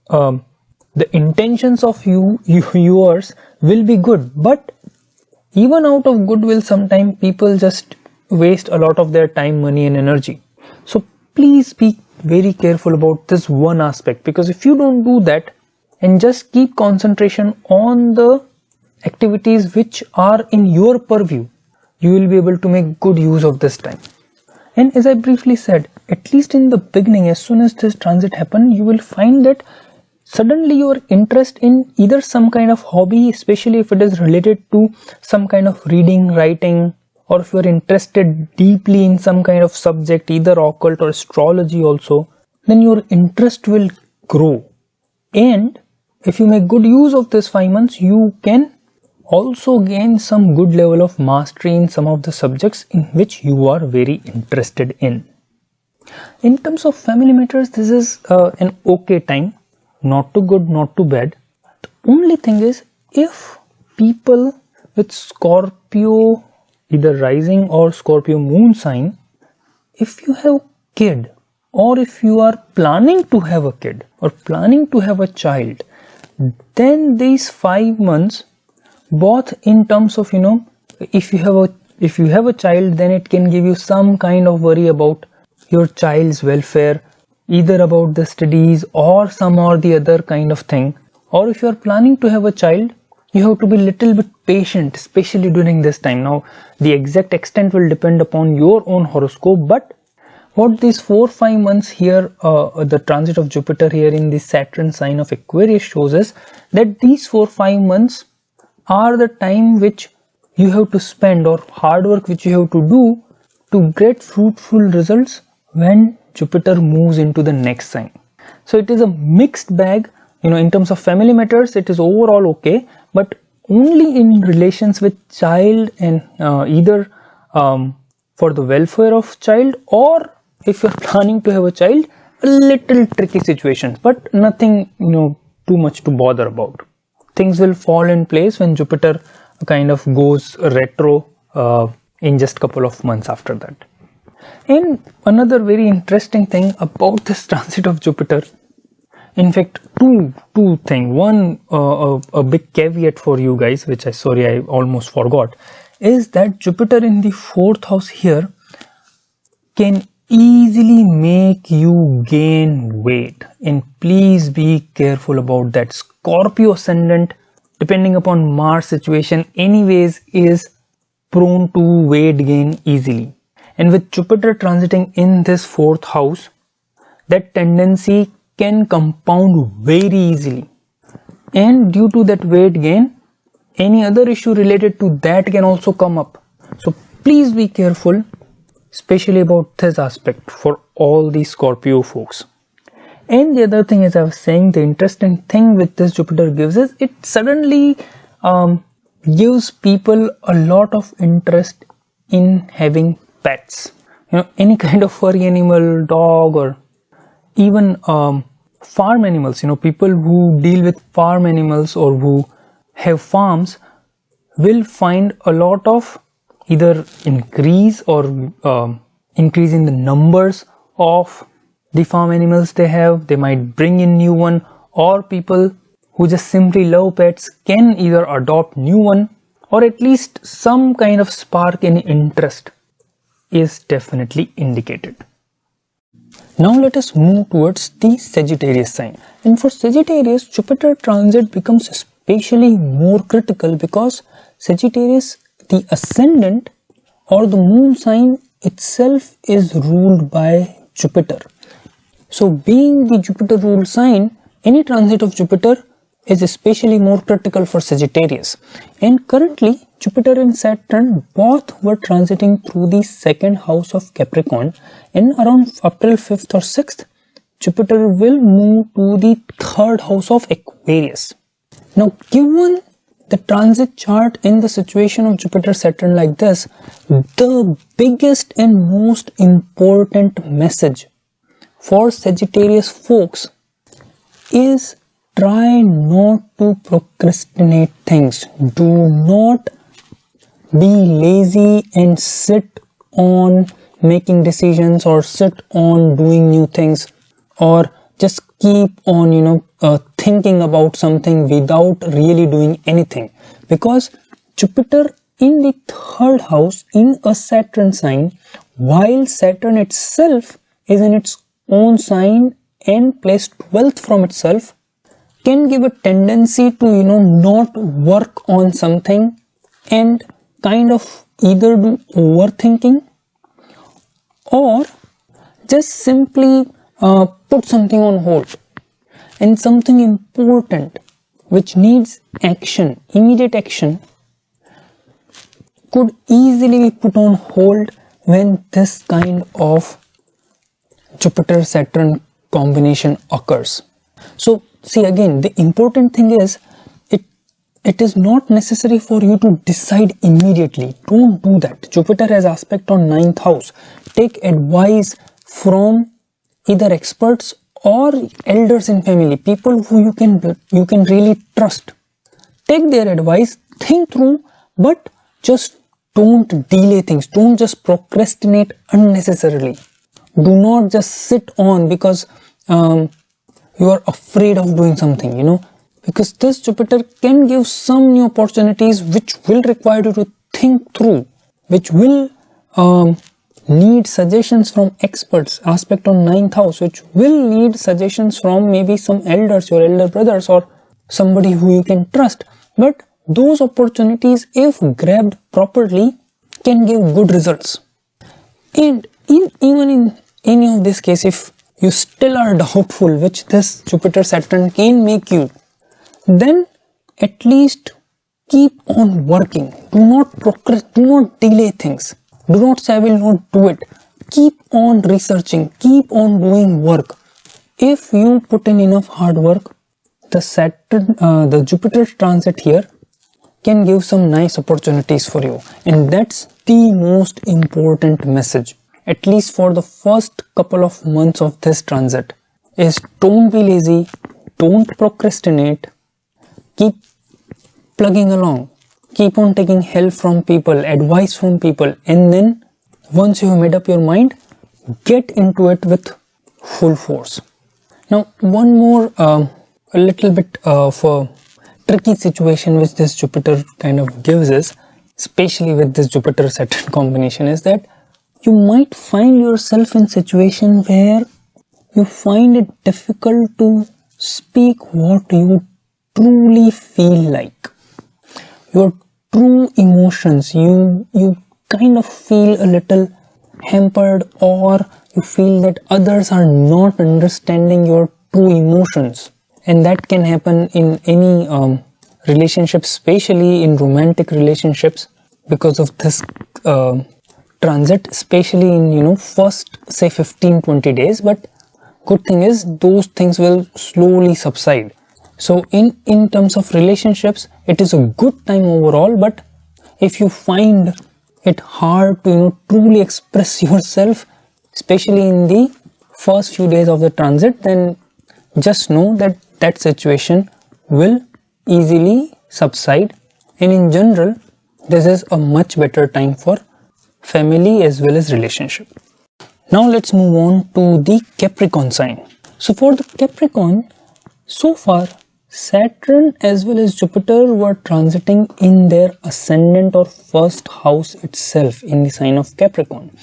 the intentions of yours will be good, but even out of goodwill sometimes people just waste a lot of their time, money and energy. So please be very careful about this one aspect, because if you don't do that and just keep concentration on the activities which are in your purview, you will be able to make good use of this time. And as I briefly said, at least in the beginning, as soon as this transit happens, you will find that suddenly your interest in either some kind of hobby, especially if it is related to some kind of reading, writing, or if you are interested deeply in some kind of subject, either occult or astrology also, then your interest will grow. And if you make good use of this 5 months, you can also gain some good level of mastery in some of the subjects in which you are very interested in. In terms of family matters, this is an okay time, not too good, not too bad. The only thing is, if people with Scorpio either rising or Scorpio moon sign, if you have kid, or if you are planning to have a kid or planning to have a child, then these 5 months, both in terms of if you have a child, then it can give you some kind of worry about your child's welfare, either about the studies or some or the other kind of thing. Or if you are planning to have a child, you have to be little bit patient, especially during this time. Now the exact extent will depend upon your own horoscope, but what these 4-5 months here, the transit of Jupiter here in the Saturn sign of Aquarius shows us that these 4-5 months are the time which you have to spend, or hard work which you have to do to get fruitful results when Jupiter moves into the next sign. So it is a mixed bag. In terms of family matters, it is overall okay, but only in relations with child and either for the welfare of child, or if you're planning to have a child, a little tricky situation, but nothing too much to bother about. Things will fall in place when Jupiter kind of goes retro in just couple of months after that. And another very interesting thing about this transit of Jupiter, in fact two things. One, a big caveat for you guys, which I almost forgot, is that Jupiter in the 4th house here can easily make you gain weight, and please be careful about that. Scorpio ascendant, depending upon Mars situation, anyways is prone to weight gain easily, and with Jupiter transiting in this 4th house, that tendency can compound very easily, and due to that weight gain, any other issue related to that can also come up. So please be careful, especially about this aspect for all the Scorpio folks. And the other thing, as I was saying, the interesting thing with this Jupiter gives is it suddenly gives people a lot of interest in having pets. You know, any kind of furry animal, dog, or even farm animals. You know, people who deal with farm animals or who have farms will find a lot of either increase or increase in the numbers of the farm animals they have. They might bring in new one, or people who just simply love pets can either adopt new one, or at least some kind of spark in interest is definitely indicated. Now let us move towards the Sagittarius sign. And for Sagittarius, Jupiter transit becomes especially more critical because Sagittarius, the ascendant or the moon sign itself, is ruled by Jupiter. So being the Jupiter ruled sign, any transit of Jupiter is especially more critical for Sagittarius. And currently Jupiter and Saturn both were transiting through the 2nd house of Capricorn, and around April 5th or 6th Jupiter will move to the 3rd house of Aquarius. Now given the transit chart in the situation of Jupiter Saturn like this, the biggest and most important message for Sagittarius folks is try not to procrastinate things. Do not be lazy and sit on making decisions or sit on doing new things, or just keep on thinking about something without really doing anything, because Jupiter in the 3rd house in a Saturn sign, while Saturn itself is in its own sign and placed 12th from itself, can give a tendency to not work on something and kind of either do overthinking or just simply put something on hold, and something important which needs action, immediate action, could easily be put on hold when this kind of Jupiter-Saturn combination occurs. So see, again, the important thing is it is not necessary for you to decide immediately. Don't do that. Jupiter has aspect on 9th house. Take advice from either experts or elders in family, people who you can really trust. Take their advice, think through, but just don't delay things. Don't just procrastinate unnecessarily. Do not just sit on because you are afraid of doing something, because this Jupiter can give some new opportunities which will require you to think through, which will need suggestions from experts, aspect on 9th house, which will need suggestions from maybe some elders, your elder brothers, or somebody who you can trust. But those opportunities, if grabbed properly, can give good results. And even in any of this case, if you still are doubtful, which this Jupiter Saturn can make you, then at least keep on working. Do not procrastinate, do not delay things. Do not say I will not do it. Keep on researching, keep on doing work. If you put in enough hard work, the Jupiter transit here can give some nice opportunities for you, and that's the most important message, at least for the first couple of months of this transit, is don't be lazy, don't procrastinate, keep plugging along, keep on taking help from people, advice from people, and then once you have made up your mind, get into it with full force. Now one more a little bit of a tricky situation which this Jupiter kind of gives is, especially with this Jupiter-Saturn combination, is that you might find yourself in situation where you find it difficult to speak what you truly feel like. Your true emotions, you kind of feel a little hampered, or you feel that others are not understanding your true emotions. And that can happen in any relationship, especially in romantic relationships, because of this transit, especially in first say 15-20 days. But good thing is those things will slowly subside. So in terms of relationships, it is a good time overall. But if you find it hard to truly express yourself, especially in the first few days of the transit, then just know that that situation will easily subside. And in general, this is a much better time for family as well as relationship. Now let's move on to the Capricorn sign. So for the Capricorn, so far Saturn as well as Jupiter were transiting in their ascendant or first house itself in the sign of Capricorn.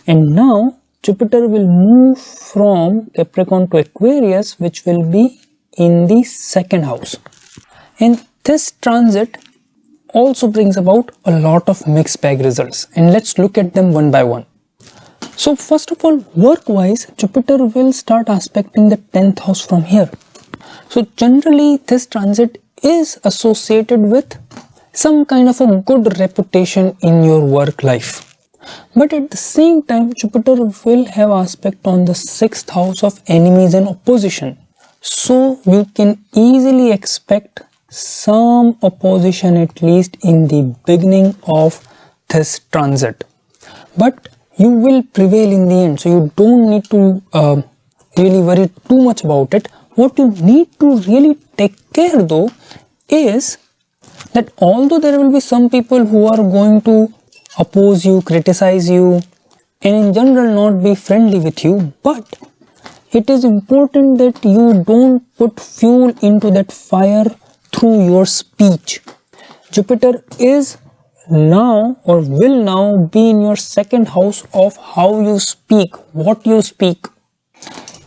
And now Jupiter will move from Capricorn to Aquarius, which will be in the second house. And this transit also brings about a lot of mixed bag results. And let's look at them one by one. So first of all, work-wise, Jupiter will start aspecting the 10th house from here. So generally, this transit is associated with some kind of a good reputation in your work life. But at the same time, Jupiter will have aspect on the 6th house of enemies and opposition. So you can easily expect some opposition at least in the beginning of this transit. But you will prevail in the end. So you don't need to really worry too much about it. What you need to really take care though is that although there will be some people who are going to oppose you, criticize you, and in general not be friendly with you, but it is important that you don't put fuel into that fire through your speech. Jupiter is now or will now be in your second house of how you speak, what you speak,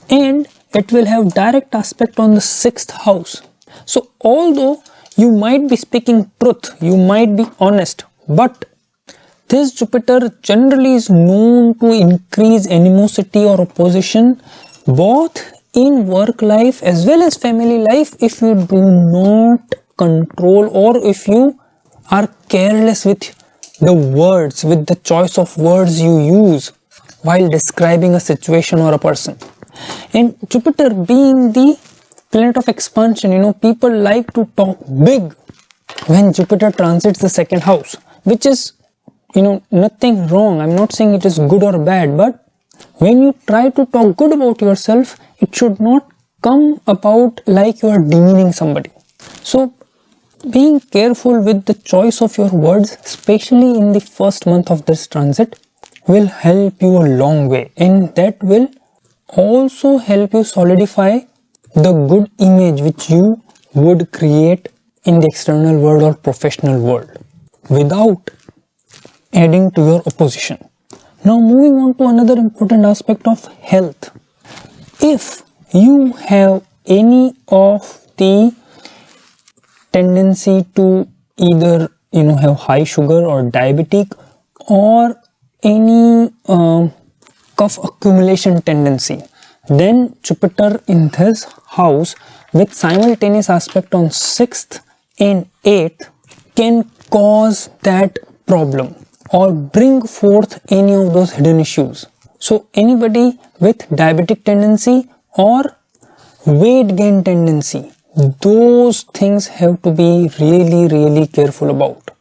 and it will have direct aspect on the 6th house. So although you might be speaking truth, you might be honest, but this Jupiter generally is known to increase animosity or opposition both in work life as well as family life if you do not control, or if you are careless with the words, with the choice of words you use while describing a situation or a person. And Jupiter being the planet of expansion, people like to talk big when Jupiter transits the second house, which is nothing wrong. I'm not saying it is good or bad, but when you try to talk good about yourself, it should not come about like you are demeaning somebody. So being careful with the choice of your words, especially in the first month of this transit, will help you a long way, and that will also help you solidify the good image which you would create in the external world or professional world without adding to your opposition. Now moving on to another important aspect of health. If you have any of the tendency to either have high sugar or diabetic, or any cough accumulation tendency, then Jupiter in this house with simultaneous aspect on 6th and 8th can cause that problem or bring forth any of those hidden issues. So anybody with diabetic tendency or weight gain tendency, those things have to be really careful about.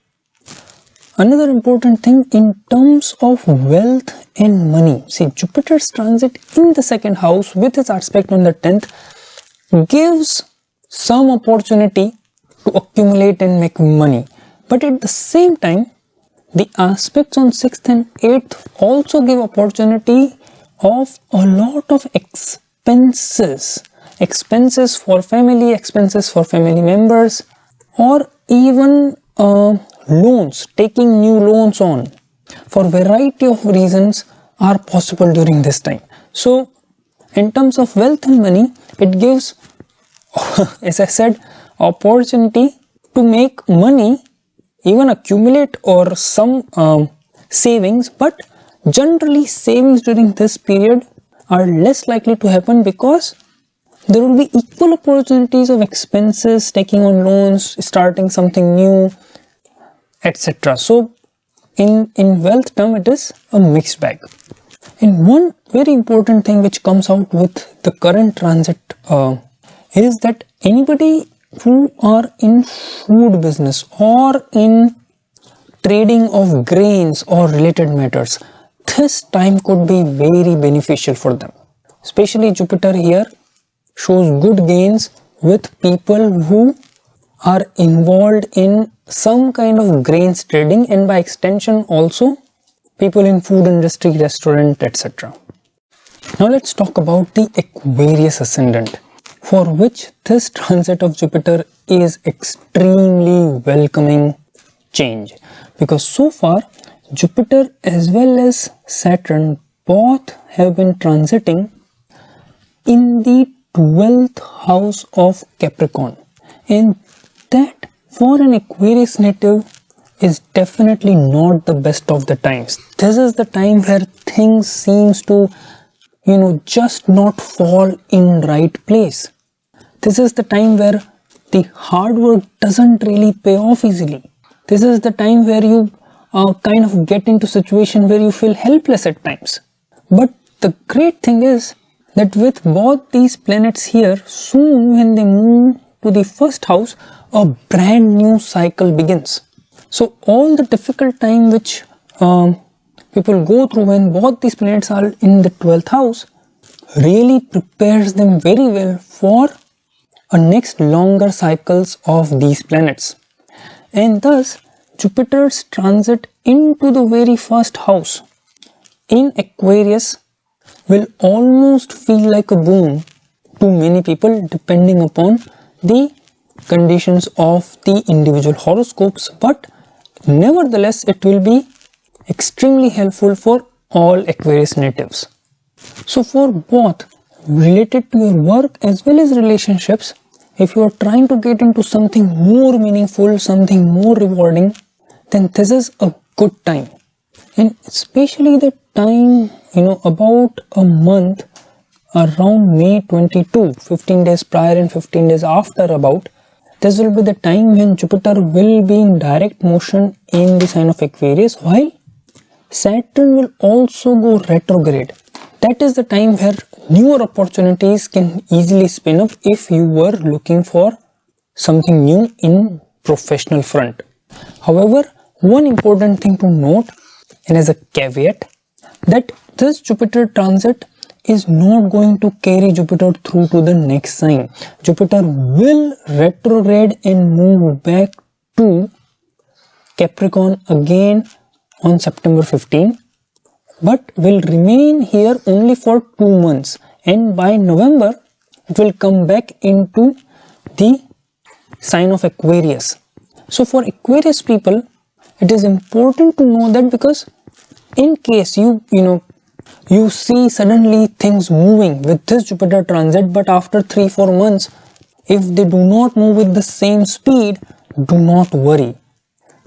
Another important thing in terms of wealth and money. See, Jupiter's transit in the second house with its aspect on the 10th gives some opportunity to accumulate and make money. But at the same time, the aspects on 6th and 8th also give opportunity of a lot of expenses. Expenses for family, expenses for family members, or even loans, taking new loans on for variety of reasons are possible during this time. So in terms of wealth and money, it gives, as I said, opportunity to make money, even accumulate or some savings, but generally savings during this period are less likely to happen because there will be equal opportunities of expenses, taking on loans, starting something new, etc. So in wealth term, it is a mixed bag. And one very important thing which comes out with the current transit is that anybody who are in food business or in trading of grains or related matters, this time could be very beneficial for them. Especially Jupiter here shows good gains with people who are involved in some kind of grains trading, and by extension also people in food industry, restaurant, etc. Now let's talk about the Aquarius ascendant, for which this transit of Jupiter is extremely welcoming change, because so far Jupiter as well as Saturn both have been transiting in the 12th house of Capricorn, and that for an Aquarius native is definitely not the best of the times. This is the time where things seems to just not fall in right place. This is the time where the hard work doesn't really pay off easily. This is the time where you kind of get into situation where you feel helpless at times. But the great thing is that with both these planets here, soon when they move to the first house, a brand new cycle begins. So all the difficult time which people go through when both these planets are in the 12th house really prepares them very well for a next longer cycles of these planets. And thus Jupiter's transit into the very first house in Aquarius will almost feel like a boon to many people depending upon the conditions of the individual horoscopes, but nevertheless it will be extremely helpful for all Aquarius natives. So for both related to your work as well as relationships, if you are trying to get into something more meaningful, something more rewarding, then this is a good time. And especially the time, about a month around May 22, 15 days prior and 15 days after about, this will be the time when Jupiter will be in direct motion in the sign of Aquarius, while Saturn will also go retrograde. That is the time where newer opportunities can easily spin up if you were looking for something new in professional front. However, one important thing to note, and as a caveat, that this Jupiter transit is not going to carry Jupiter through to the next sign. Jupiter will retrograde and move back to Capricorn again on September 15, but will remain here only for 2 months, and by November it will come back into the sign of Aquarius. So for Aquarius people, it is important to know that, because in case you see suddenly things moving with this Jupiter transit, but after 3-4 months, if they do not move with the same speed, do not worry.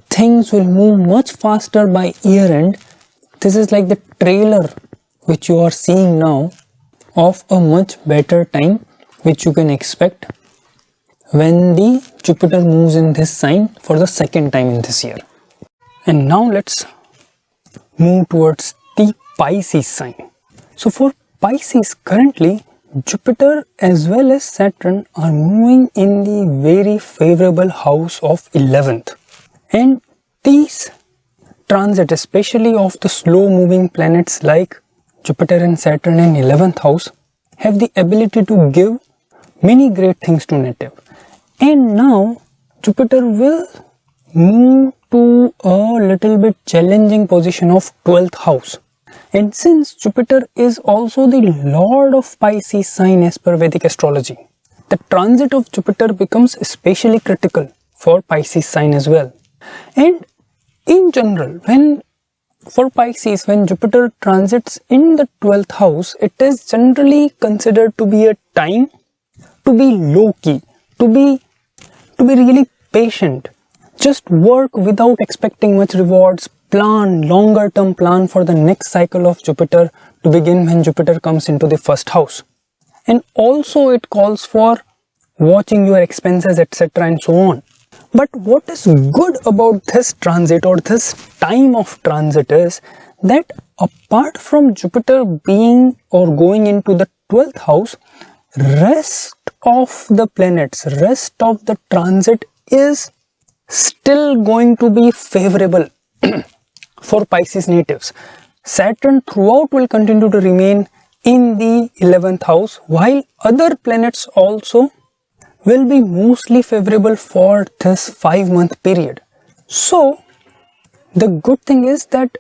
Things will move much faster by year end. This is like the trailer which you are seeing now of a much better time which you can expect when the Jupiter moves in this sign for the second time in this year. And now let's move towards the Pisces sign. So for Pisces, currently Jupiter as well as Saturn are moving in the very favorable house of 11th, and these transit, especially of the slow moving planets like Jupiter and Saturn in 11th house, have the ability to give many great things to native. And now Jupiter will move to a little bit challenging position of 12th house, and since Jupiter is also the lord of Pisces sign as per Vedic astrology, the transit of Jupiter becomes especially critical for Pisces sign as well. And in general, for Pisces, when Jupiter transits in the 12th house, it is generally considered to be a time to be low-key, to be really patient, just work without expecting much rewards, plan, longer term plan for the next cycle of Jupiter to begin when Jupiter comes into the first house. And also it calls for watching your expenses, etc. and so on. But what is good about this transit or this time of transit is that apart from Jupiter being or going into the 12th house, rest of the planets, rest of the transit is still going to be favorable for Pisces natives. Saturn throughout will continue to remain in the 11th house, while other planets also will be mostly favorable for this 5-month period. So the good thing is that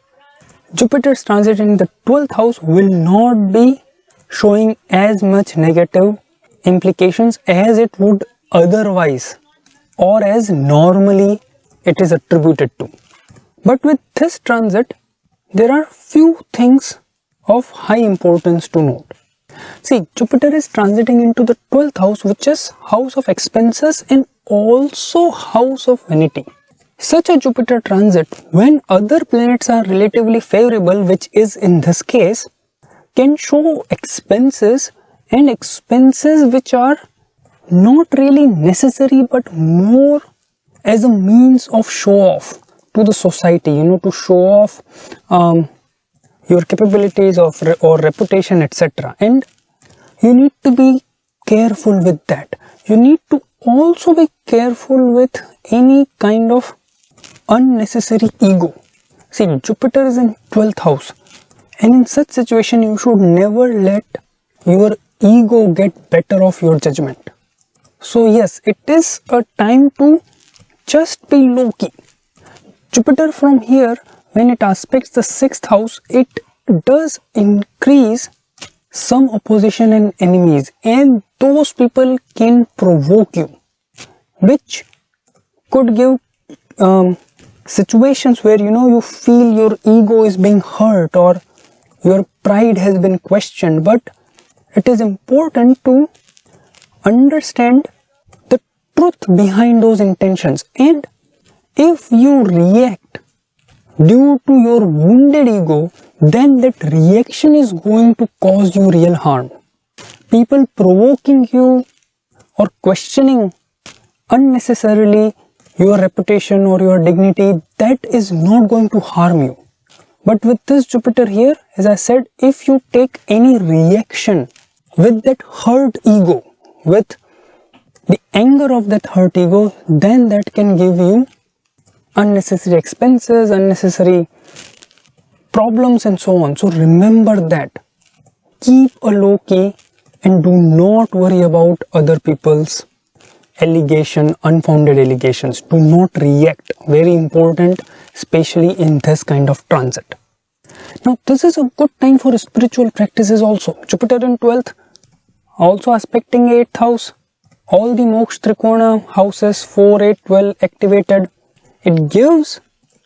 Jupiter's transit in the 12th house will not be showing as much negative implications as it would otherwise, or as normally it is attributed to. But with this transit, there are few things of high importance to note. See, Jupiter is transiting into the 12th house, which is house of expenses and also house of vanity. Such a Jupiter transit, when other planets are relatively favorable, which is in this case, can show expenses, and expenses which are not really necessary but more as a means of show off to the society, to show off your capabilities or reputation, etc. And you need to be careful with that. You need to also be careful with any kind of unnecessary ego. See, Jupiter is in 12th house, and in such situation you should never let your ego get better of your judgment. So yes, it is a time to just be low-key. Jupiter from here, when it aspects the 6th house, it does increase some opposition and enemies, and those people can provoke you, which could give situations where you feel your ego is being hurt or your pride has been questioned. But it is important to understand the truth behind those intentions, and if you react due to your wounded ego, then that reaction is going to cause you real harm. People provoking you or questioning unnecessarily your reputation or your dignity, that is not going to harm you. But with this Jupiter here, as I said, if you take any reaction with that hurt ego, with the anger of that hurt ego, then that can give you unnecessary expenses, unnecessary problems and so on. So remember that. Keep a low key and do not worry about other people's unfounded allegations. Do not react. Very important, especially in this kind of transit. Now this is a good time for spiritual practices also. Jupiter in 12th, also aspecting 8th house. All the Moksha Trikona houses 4, 8, 12 activated. It gives,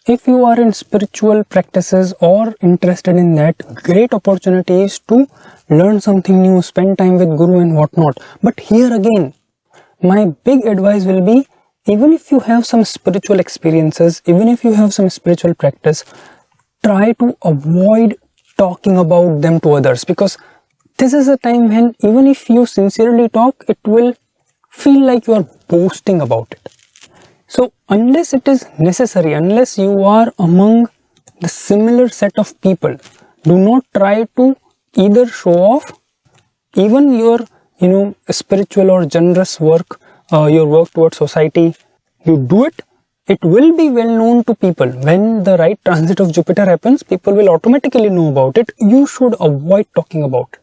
if you are in spiritual practices or interested in that, great opportunities to learn something new, spend time with Guru and whatnot. But here again, my big advice will be, even if you have some spiritual experiences, even if you have some spiritual practice, try to avoid talking about them to others, because this is a time when even if you sincerely talk, it will feel like you are boasting about it. So unless it is necessary, unless you are among the similar set of people, do not try to either show off even your spiritual or generous work, your work towards society. You do it, it will be well known to people. When the right transit of Jupiter happens, people will automatically know about it. You should avoid talking about it,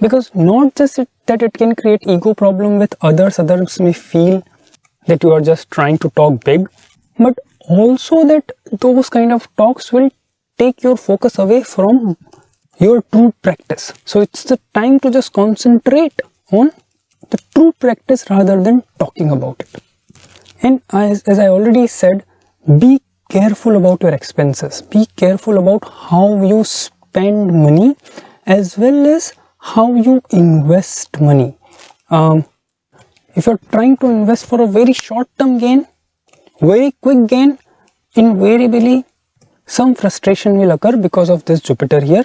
because not just that it can create ego problem with others may feel that you are just trying to talk big, but also that those kind of talks will take your focus away from your true practice. So it's the time to just concentrate on the true practice rather than talking about it. And as I already said, be careful about your expenses. Be careful about how you spend money as well as how you invest money. If you're trying to invest for a very short-term gain, very quick gain, invariably some frustration will occur because of this Jupiter here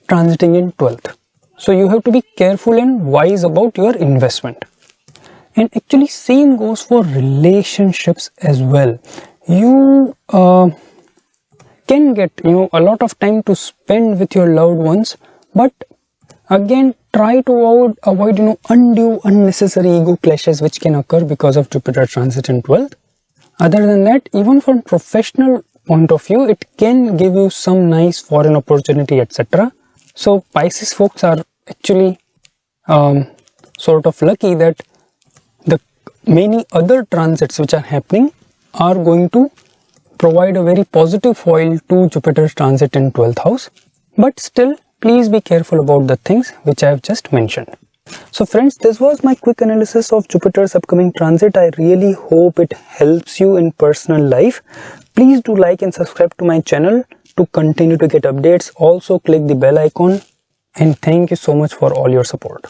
transiting in 12th. So you have to be careful and wise about your investment. And actually same goes for relationships as well. You can get a lot of time to spend with your loved ones, but again try to avoid undue unnecessary ego clashes which can occur because of Jupiter transit in 12th. Other than that, even from professional point of view, it can give you some nice foreign opportunity, etc. So Pisces folks are actually sort of lucky that the many other transits which are happening are going to provide a very positive foil to Jupiter's transit in 12th house. But still, please be careful about the things which I have just mentioned. So friends, this was my quick analysis of Jupiter's upcoming transit. I really hope it helps you in personal life. Please do like and subscribe to my channel to continue to get updates. Also click the bell icon, and thank you so much for all your support.